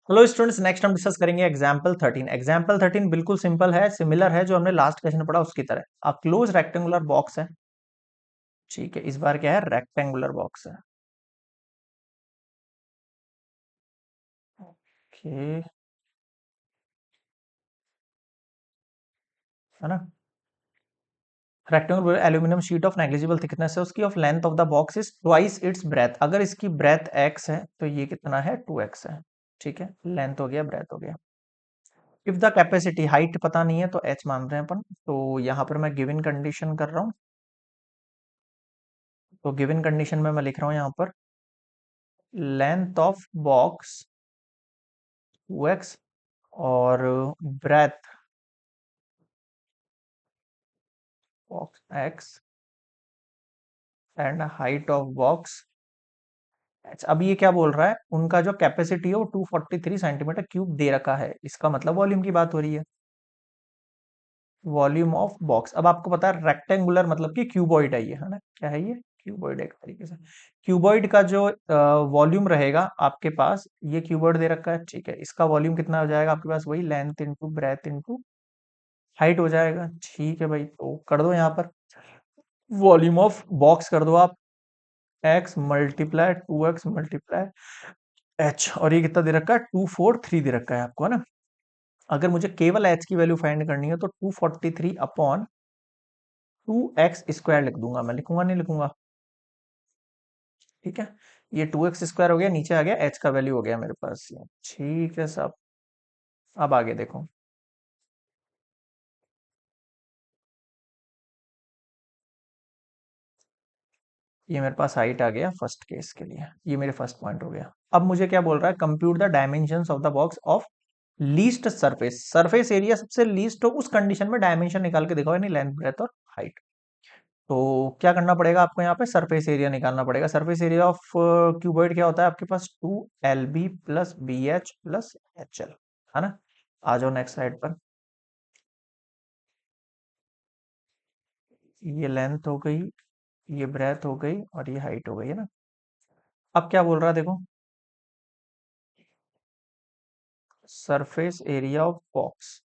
Hello students, next हम discuss करेंगे example 13। Example 13 बिल्कुल सिंपल है, सिमिलर है जो हमने लास्ट क्वेश्चन में पढ़ा उसकी तरह। अब क्लोज रेक्टेंगुलर बॉक्स है। ठीक है, इस बार क्या है, रेक्टेंगुलर बॉक्स है। ओके, है ना। Rectangular aluminium sheet of negligible thickness है उसकी, of length of the box is twice its breath. अगर इसकी ब्रेथ x है तो ये कितना है, 2x है। ठीक है, लेंथ हो गया, ब्रेथ हो गया। इफ द कैपेसिटी, हाइट पता नहीं है तो h मान रहे हैं अपन, तो यहाँ पर मैं गिवन कंडीशन कर रहा हूँ। तो गिवन कंडीशन में मैं लिख रहा हूँ यहाँ पर लेंथ ऑफ बॉक्स 2x और breadth box x and height of box h। अब ये क्या बोल रहा है, उनका जो कैपेसिटी है वो 243 सेंटीमीटर क्यूब दे रखा है। इसका मतलब वॉल्यूम की बात हो रही है, वॉल्यूम ऑफ बॉक्स। अब आपको पता है रेक्टेंगुलर मतलब कि क्यूबॉइड है ये, है ना। क्या है ये, क्यूबॉइड एक तरीके से। क्यूबॉइड का जो वॉल्यूम रहेगा आपके पास, ये क्यूबॉइड दे रखा है, ठीक है। इसका वॉल्यूम कितना हो जाएगा आपके पास, वही length into breadth into height हो जाएगा। ठीक है भाई, तो कर दो यहाँ पर वॉल्यूम ऑफ बॉक्स कर दो आप, x multiply 2x multiply H, और ये कितना दे रखा है, 243 दे रखा है आपको, है ना। अगर मुझे केवल एच की वैल्यू फाइंड करनी है तो 243 अपॉन 2x स्क्वायर लिख दूंगा मैं, लिखूंगा नहीं लिखूंगा, ठीक है। ये 2x स्क्वायर हो गया, नीचे आ गया एच का वैल्यू हो गया मेरे पास ये। ठीक है साहब, अब आगे देखो। ये मेरे पास हाइट आ गया फर्स्ट केस के लिए, ये मेरे फर्स्ट पॉइंट हो गया। अब मुझे क्या बोल रहा है, compute the dimensions of the box of least surface. Surface area सबसे लीस्ट हो उस कंडीशन में डायमेंशन निकाल के दिखाओ, यानी लेंथ ब्रेथ और हाइट। तो क्या करना पड़ेगा आपको, यहाँ पे सरफेस एरिया निकालना पड़ेगा। सरफेस एरिया ऑफ क्यूबॉइड क्या होता है आपके पास, 2LB plus BH plus HL, है ना। आ जाओ नेक्स्ट साइड पर। ये लेंथ हो गई, ये ब्रेथ हो गई और ये हाइट हो गई, है ना। अब क्या बोल रहा है देखो, सरफेस एरिया ऑफ बॉक्स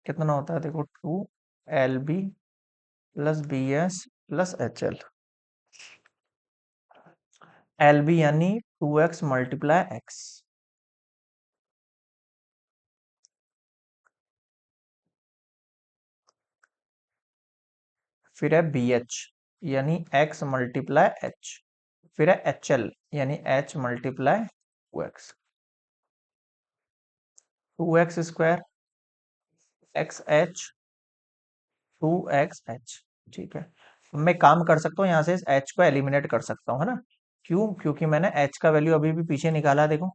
कितना होता है, देखो 2LB plus BS plus HL। LB यानी 2x मल्टीप्लाई x, फिर है BH यानी x मल्टीप्लाई h, फिर है HL यानी h multiply 2x। 2x square x H 2x h, ठीक है। मैं काम कर सकता हूँ यहाँ से, इस h को एलिमिनेट कर सकता हूँ, है ना। क्यों, क्योंकि मैंने h का वैल्यू अभी भी पीछे निकाला है, देखो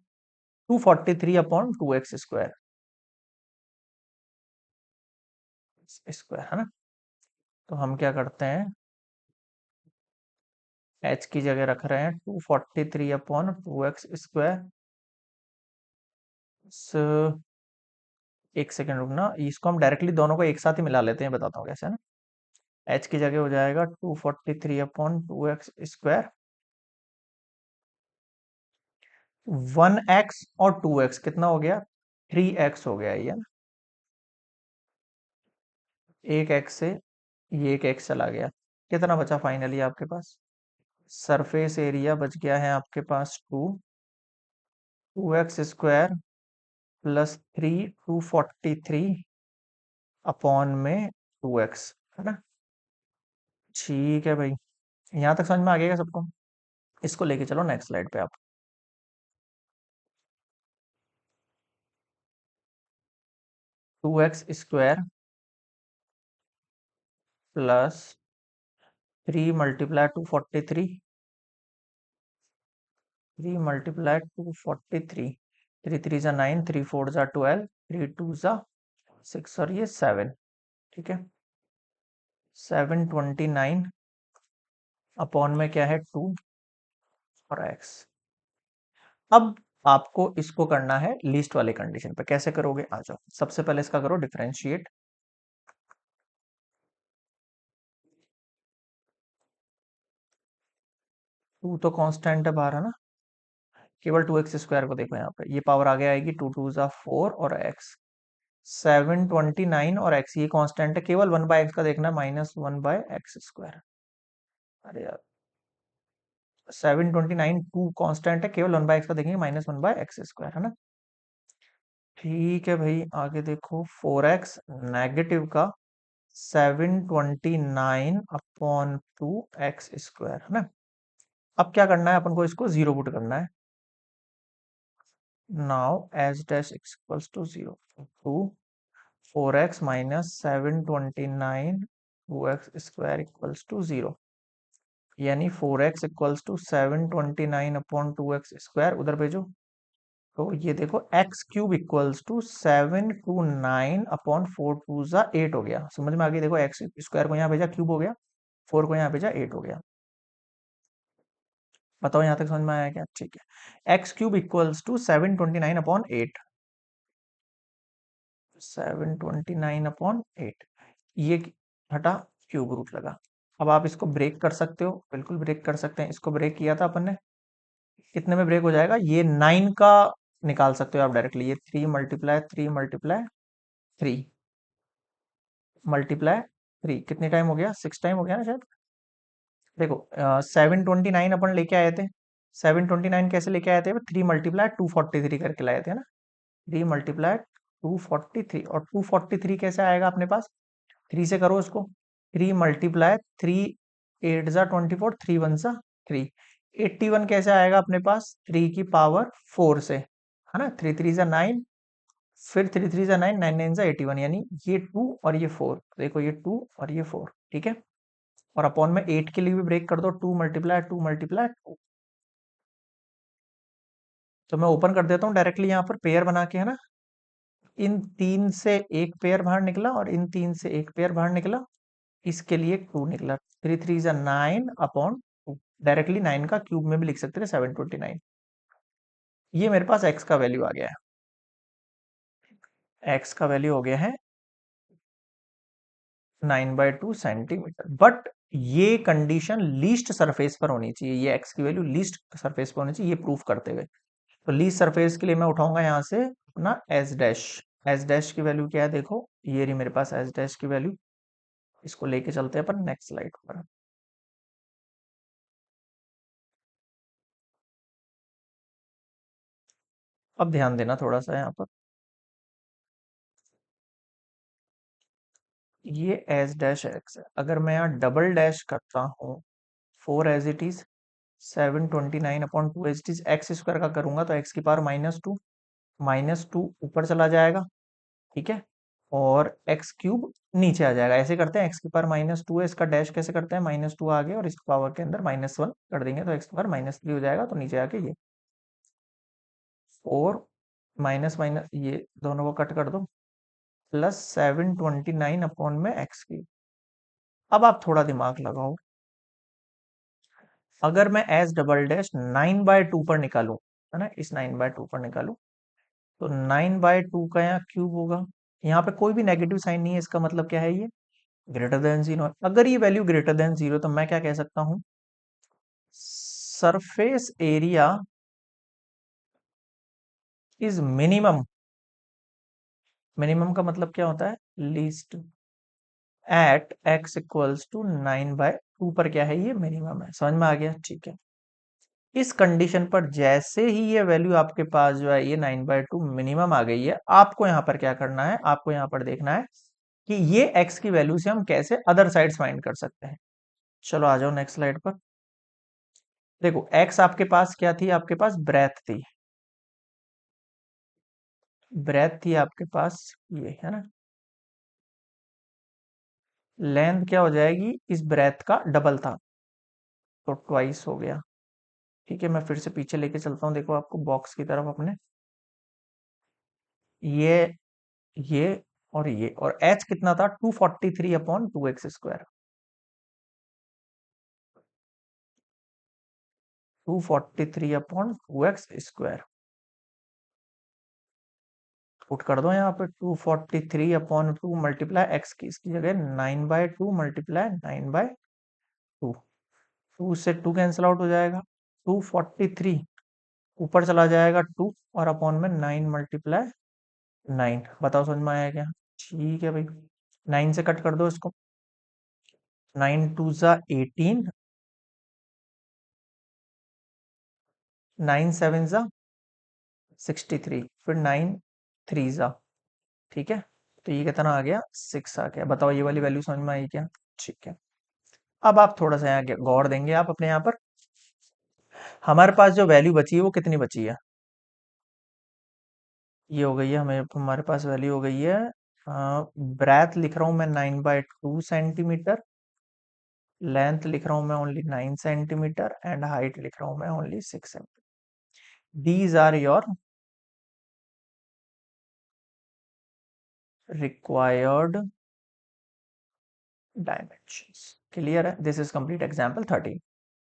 243 अपॉन 2x स्क्वायर, है ना। तो हम क्या करते हैं, h की जगह रख रहे हैं 243 अपॉन 2x स्क्वायर। एक सेकेंड रुकना, इसको हम डायरेक्टली दोनों को एक साथ ही मिला लेते हैं, बताता हूँ कैसे, है ना। h की जगह हो जाएगा 243 अपॉन 2x स्क्वायर, 1x और 2x कितना हो गया, 3x हो गया ये, है ना। एक x से ये एक x चला गया, कितना बचा फाइनली आपके पास, सरफेस एरिया बच गया है आपके पास 2x स्क्वायर प्लस 243 अपॉन में 2x, है ना। ठीक है भाई, यहाँ तक समझ में आ गया सबको। इसको लेके चलो नेक्स्ट स्लाइड पे आप। 2x square plus 3 multiply 243, 3 multiply 243, 3 3 जा 9, 3 4 जा 12, 3 2 जा 6 और ये 7, ठीक है। 729 अपॉन में क्या है, 2 और x। अब आपको इसको करना है लीस्ट वाले कंडीशन पे, कैसे करोगे, आ जाओ। सबसे पहले इसका करो डिफरेंशिएट। 2 तो कांस्टेंट है बाहर, है ना। केवल 2x² को देखो यहाँ पे, ये पावर आगे आएगी, 2 2 ज़ा 4 और x 729 और x, ये कांस्टेंट है, केवल 1/x का देखना है, -1/x²। अरे यार, 729 टू कांस्टेंट है, केवल 1/x का देखेंगे, -1/x² है ना। ठीक है भाई, आगे देखो 4x नेगेटिव का 729/2x² है ना। अब क्या करना है अपन को, इसको जीरो पुट करना है। Now H dash equals to 0 to 4x -729 2x² equals to 0, यानी 4x इक्वल्स टू 729/2x², उधर भेजो। तो ये देखो x³ इक्वल्स टू 729/4 2 ज़ा 8 हो गया, समझ में आ गई। देखो x² को यहाँ भेजा, क्यूब हो गया, 4 को यहाँ भेजा, 8 हो गया। बताओ यहाँ तक समझ में आया क्या? ठीक है, x³ इक्वल्स टू 729/8, 729/8, ये हटा, क्यूब रूट लगा। अब आप इसको ब्रेक कर सकते हो, बिल्कुल ब्रेक कर सकते हैं। इसको ब्रेक किया था अपन ने, कितने में ब्रेक हो जाएगा, ये 9 का निकाल सकते हो आप डायरेक्टली, ये 3 × 3 × 3 कितने टाइम हो गया, 6 टाइम हो गया ना शायद। देखो 729 अपन लेके आए थे, 729 कैसे लेके आए थे, 3 × 243 करके लाए थे ना, 3 × 243, और 243 कैसे आएगा अपने पास, 3 से करो उसको, 3 × 3 8 × 24, 3 1 × 3, 81 कैसे आएगा अपने पास, 3 की पावर 4 से, है ना, 3 3 × 9, फिर 3 3 × 9, 9 9 × 81, यानी ये 2 और ये 4, देखो ये 2 और ये 4, ठीक है। और अपॉन में 8 के लिए भी ब्रेक कर दो, 2 × 2 × 2, तो मैं ओपन कर देता हूँ डायरेक्टली यहाँ पर पेयर बना के, है ना। इन 3 से एक पेयर बाहर निकला और इन 3 से एक पेयर बाहर निकला, इसके लिए 2 निकला, 3 3 × 9/2, डायरेक्टली 9 का क्यूब में भी लिख सकते थे, 729। ये मेरे पास x का वैल्यू आ गया है, x का वैल्यू हो गया है 9/2 सेंटीमीटर। बट ये कंडीशन लीस्ट सरफेस पर होनी चाहिए, ये x की वैल्यू लीस्ट सरफेस पर होनी चाहिए, ये प्रूफ करते हुए। तो लीस्ट सरफेस के लिए मैं उठाऊंगा यहाँ से अपना एस डैश, एस डैश की वैल्यू क्या है, देखो ये रही मेरे पास एस डैश की वैल्यू। इसको लेके चलते हैं अपन नेक्स्ट स्लाइड पर। अब ध्यान देना थोड़ा सा यहाँ पर, ये एस डैश एक्स है, अगर मैं यहाँ डबल डैश करता हूँ 4 as it is 729/2 as it is, x² का करूंगा तो x की पावर -2, -2 ऊपर चला जाएगा, ठीक है, और x³ नीचे आ जाएगा। ऐसे करते हैं, x की पावर -2 है, इसका डैश कैसे करते हैं, -2 आ गया और इस पावर के अंदर -1 कर देंगे तो x की पावर -3 हो जाएगा, तो नीचे आके ये 4 माइनस माइनस ये दोनों को कट कर दो, प्लस 729 में x³। अब आप थोड़ा दिमाग लगाओ, अगर मैं एस डबल डैश 9/2 पर निकालूं, है ना, इस 9/2 पर निकालूं, तो 9/2 का यहाँ क्यूब होगा, यहाँ पे कोई भी नेगेटिव साइन नहीं है, इसका मतलब क्या है, ये ग्रेटर देन 0। अगर ये वैल्यू ग्रेटर देन 0, तो मैं क्या कह सकता हूं, surface area is minimum. Minimum का मतलब क्या होता है, least at x equals to 9/2 पर, क्या है, ये मिनिमम है। समझ में आ गया, ठीक है। इस कंडीशन पर जैसे ही ये वैल्यू आपके पास जो है ये 9/2 मिनिमम आ गई है, आपको यहाँ पर क्या करना है, आपको यहाँ पर देखना है कि ये x की वैल्यू से हम कैसे अदर साइड्स फाइंड कर सकते हैं। चलो आ जाओ नेक्स्ट स्लाइड पर। देखो x आपके पास क्या थी, आपके पास ब्रेथ थी, ब्रेथ थी आपके पास, ये है ना, लेंथ क्या हो जाएगी, इस ब्रेथ का डबल था, तो ट्वाइस हो गया। ठीक है, मैं फिर से पीछे लेके चलता हूँ, देखो आपको बॉक्स की तरफ अपने, ये ये और h कितना था, 243/2x², 243/2x²। पुट कर दो यहाँ पे, 243/2 मल्टीप्लाई x की, इसकी जगह 9/2 मल्टीप्लाई 9/2, 2 से 2 कैंसिल आउट हो जाएगा, 243 ऊपर चला जाएगा 2 और अपॉन में 9 मल्टीप्लाई 9। बताओ समझ में आया क्या? ठीक है भाई, 9 से कट कर दो इसको। 9 टू ज़ा 18, 9 सेवन ज़ा 63, फिर 9 थ्री ज़ा, ठीक है। तो ये कितना आ गया? 6 आ गया। बताओ ये वाली वैल्यू समझ में आई क्या? ठीक है। अब आप थोड़ा सा यहाँ गौर देंगे आप अपने यहाँ पर। हमारे पास जो वैल्यू बची है वो कितनी बची है? ये हो गई है, हमें हमारे पास वैल्यू हो गई है, ब्रेथ लिख रहा हूँ मैं 9/2 सेंटीमीटर, लेंथ लिख रहा हूँ मैं ओनली 9 सेंटीमीटर, एंड हाइट लिख रहा हूँ मैं only 6 centimetre. These are your required dimensions. Clear है? This is complete example 13।